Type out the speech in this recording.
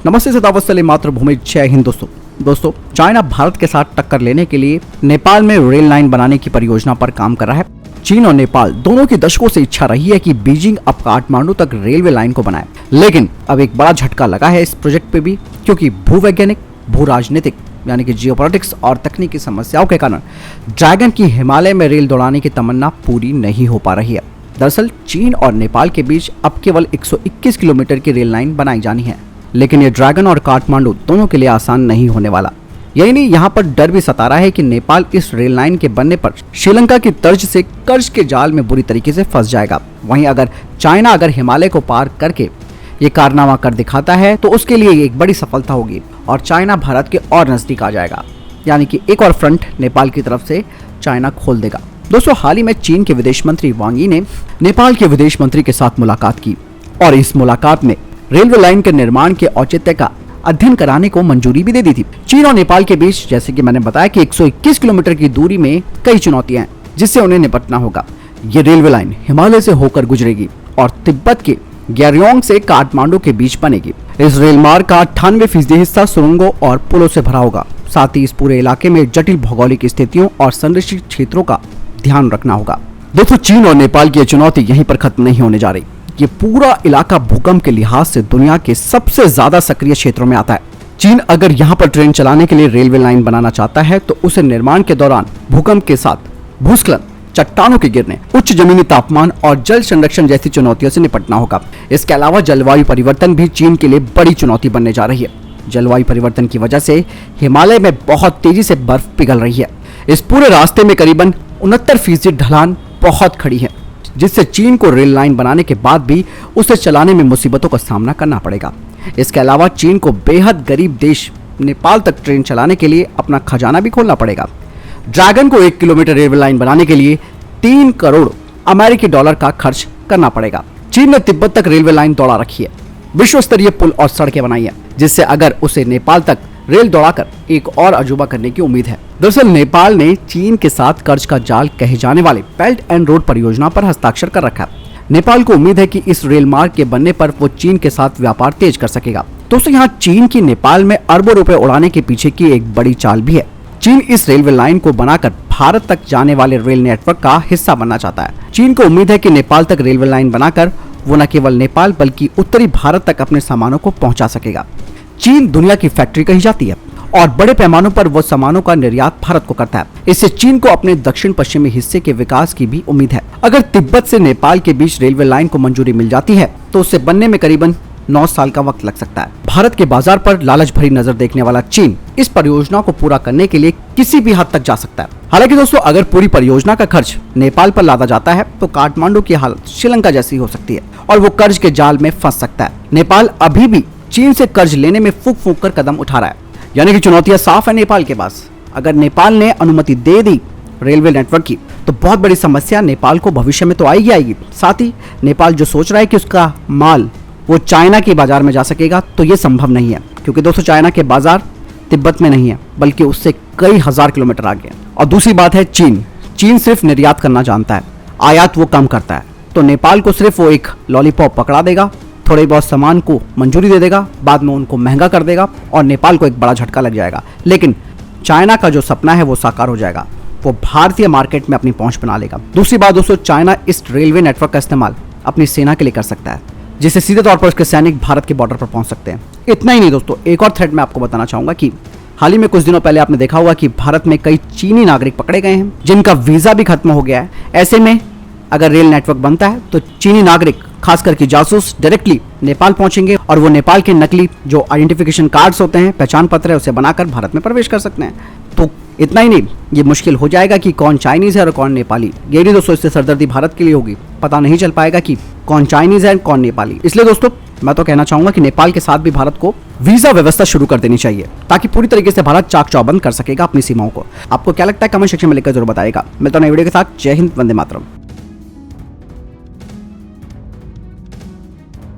नमस्ते सदावत्सले मातृभूमि, जय हिंद। दोस्तों चाइना भारत के साथ टक्कर लेने के लिए नेपाल में रेल लाइन बनाने की परियोजना पर काम कर रहा है। चीन और नेपाल दोनों की दशकों से इच्छा रही है कि बीजिंग अब काठमांडू तक रेलवे लाइन को बनाए, लेकिन अब एक बड़ा झटका लगा है इस प्रोजेक्ट पे भी, क्योंकि भूवैज्ञानिक, भू राजनीतिक यानी कि जियोपॉलिटिक्स और तकनीकी समस्याओं के कारण ड्रैगन की हिमालय में रेल दौड़ाने की तमन्ना पूरी नहीं हो पा रही है। दरअसल चीन और नेपाल के बीच अब केवल 121 किलोमीटर की रेल लाइन बनाई जानी है, लेकिन ये ड्रैगन और काठमांडू दोनों के लिए आसान नहीं होने वाला। यही नहीं, यहाँ पर डर भी सता रहा है कि नेपाल इस रेल लाइन के बनने पर श्रीलंका की तर्ज से कर्ज के जाल में बुरी तरीके से फंस जाएगा। वहीं चाइना अगर हिमालय को पार करके ये कारनामा कर दिखाता है तो उसके लिए एक बड़ी सफलता होगी और चाइना भारत के और नजदीक आ जाएगा, यानी कि एक और फ्रंट नेपाल की तरफ से चाइना खोल देगा। दोस्तों हाल ही में चीन के विदेश मंत्री वांग यी ने नेपाल के विदेश मंत्री के साथ मुलाकात की और इस मुलाकात में रेलवे लाइन के निर्माण के औचित्य का अध्ययन कराने को मंजूरी भी दे दी थी। चीन और नेपाल के बीच, जैसे कि मैंने बताया, कि 121 किलोमीटर की दूरी में कई चुनौतियां हैं जिससे उन्हें निपटना होगा। ये रेलवे लाइन हिमालय से होकर गुजरेगी और तिब्बत के ग्यारियोंग से काठमांडू के बीच बनेगी। इस रेल मार्ग का 98% हिस्सा सुरंगों और पुलों से भरा होगा। साथ ही इस पूरे इलाके में जटिल भौगोलिक स्थितियों और संरक्षित क्षेत्रों का ध्यान रखना होगा। दोस्तों चीन और नेपाल की चुनौती यहीं पर खत्म नहीं होने जा रही। ये पूरा इलाका भूकंप के लिहाज से दुनिया के सबसे ज्यादा सक्रिय क्षेत्रों में आता है। चीन अगर यहाँ पर ट्रेन चलाने के लिए रेलवे लाइन बनाना चाहता है तो उसे निर्माण के दौरान भूकंप के साथ भूस्खलन, चट्टानों के गिरने, उच्च जमीनी तापमान और जल संरक्षण जैसी चुनौतियों से निपटना होगा। इसके अलावा जलवायु परिवर्तन भी चीन के लिए बड़ी चुनौती बनने जा रही है। जलवायु परिवर्तन की वजह से हिमालय में बहुत तेजी से बर्फ पिघल रही है। इस पूरे रास्ते में करीबन 69% ढलान बहुत खड़ी है, जिससे चीन को रेल लाइन बनाने के बाद भी उसे चलाने में मुसीबतों का सामना करना पड़ेगा। इसके अलावा चीन को बेहद गरीब देश नेपाल तक ट्रेन चलाने के लिए अपना खजाना भी खोलना पड़ेगा। ड्रैगन को 1 किलोमीटर रेलवे लाइन बनाने के लिए 3 करोड़ अमेरिकी डॉलर का खर्च करना पड़ेगा। चीन ने तिब्बत तक रेलवे लाइन दौड़ा रखी है, विश्व स्तरीय पुल और सड़कें बनाई है, जिससे अगर उसे नेपाल तक रेल दौड़ाकर एक और अजूबा करने की उम्मीद है। दरअसल नेपाल ने चीन के साथ कर्ज का जाल कहे जाने वाले बेल्ट एंड रोड परियोजना पर हस्ताक्षर कर रखा है। नेपाल को उम्मीद है कि इस रेल मार्ग के बनने पर वो चीन के साथ व्यापार तेज कर सकेगा। दोस्तों यहाँ चीन की नेपाल में अरबों रुपए उड़ाने के पीछे की एक बड़ी चाल भी है। चीन इस रेलवे लाइन को बनाकर भारत तक जाने वाले रेल नेटवर्क का हिस्सा बनना चाहता है। चीन को उम्मीद है कि नेपाल तक रेलवे लाइन बनाकर वो न केवल नेपाल बल्कि उत्तरी भारत तक अपने सामानों को पहुंचा सकेगा। चीन दुनिया की फैक्ट्री कही जाती है और बड़े पैमानों पर वो सामानों का निर्यात भारत को करता है। इससे चीन को अपने दक्षिण पश्चिमी हिस्से के विकास की भी उम्मीद है। अगर तिब्बत से नेपाल के बीच रेलवे लाइन को मंजूरी मिल जाती है तो उसे बनने में करीबन 9 साल का वक्त लग सकता है। भारत के बाजार पर लालच भरी नजर देखने वाला चीन इस परियोजना को पूरा करने के लिए किसी भी हद तक जा सकता है। हालांकि दोस्तों अगर पूरी परियोजना का खर्च नेपाल पर लादा जाता है तो काठमांडू की हालत श्रीलंका जैसी हो सकती है और वो कर्ज के जाल में फंस सकता है। नेपाल अभी भी चीन से कर्ज लेने में फूंक फूंक कर कदम उठा रहा है, यानी कि चुनौतियां साफ है नेपाल के पास। अगर नेपाल ने अनुमति दे दी रेलवे नेटवर्क की तो बहुत बड़ी समस्या नेपाल को भविष्य में तो आएगी। साथ ही नेपाल जो सोच रहा है कि उसका माल वो चाइना के बाजार में जा सकेगा, तो ये संभव नहीं है, क्योंकि दोस्तों चाइना के बाजार तिब्बत में नहीं है बल्कि उससे कई हजार किलोमीटर आगे है। और दूसरी बात है चीन सिर्फ निर्यात करना जानता है, आयात वो कम करता है। तो नेपाल को सिर्फ वो एक लॉलीपॉप पकड़ा देगा, थोड़े बहुत सामान को मंजूरी दे देगा, बाद में उनको महंगा कर देगा और नेपाल को एक बड़ा झटका लग जाएगा। लेकिन चाइना का जो सपना है वो साकार हो जाएगा, वो भारतीय मार्केट में अपनी पहुंच बना लेगा। दूसरी बात दोस्तों, चाइना इस रेलवे नेटवर्क का इस्तेमाल अपनी सेना के लिए कर सकता है, जिससे सीधे तौर पर उसके सैनिक भारत के बॉर्डर पर पहुंच सकते हैं। इतना ही नहीं दोस्तों, एक और थ्रेड मैं आपको बताना चाहूंगा कि हाल ही में कुछ दिनों पहले आपने देखा होगा कि भारत में कई चीनी नागरिक पकड़े गए हैं जिनका वीजा भी खत्म हो गया है। ऐसे में अगर रेल नेटवर्क बनता है तो चीनी नागरिक, खास करके जासूस, डायरेक्टली नेपाल पहुंचेंगे और वो नेपाल के नकली जो आइडेंटिफिकेशन कार्ड्स होते हैं, पहचान पत्र है, उसे बनाकर भारत में प्रवेश कर सकते हैं। तो इतना ही नहीं, ये मुश्किल हो जाएगा कि कौन चाइनीज है और कौन नेपाली। ये नहीं दोस्तों, इससे सरदर्दी भारत के लिए होगी, पता नहीं चल पाएगा कि कौन चाइनीज है कौन नेपाली। इसलिए दोस्तों मैं तो कहना चाहूंगा कि नेपाल के साथ भी भारत को वीजा व्यवस्था शुरू कर देनी चाहिए, ताकि पूरी तरीके से भारत चाक चौबंद कर सकेगा अपनी सीमाओं को। आपको क्या लगता है कमेंट सेक्शन में लिखकर जरूर बताएगा। मिलता हूं नई वीडियो के साथ। जय हिंद, वंदे मातरम।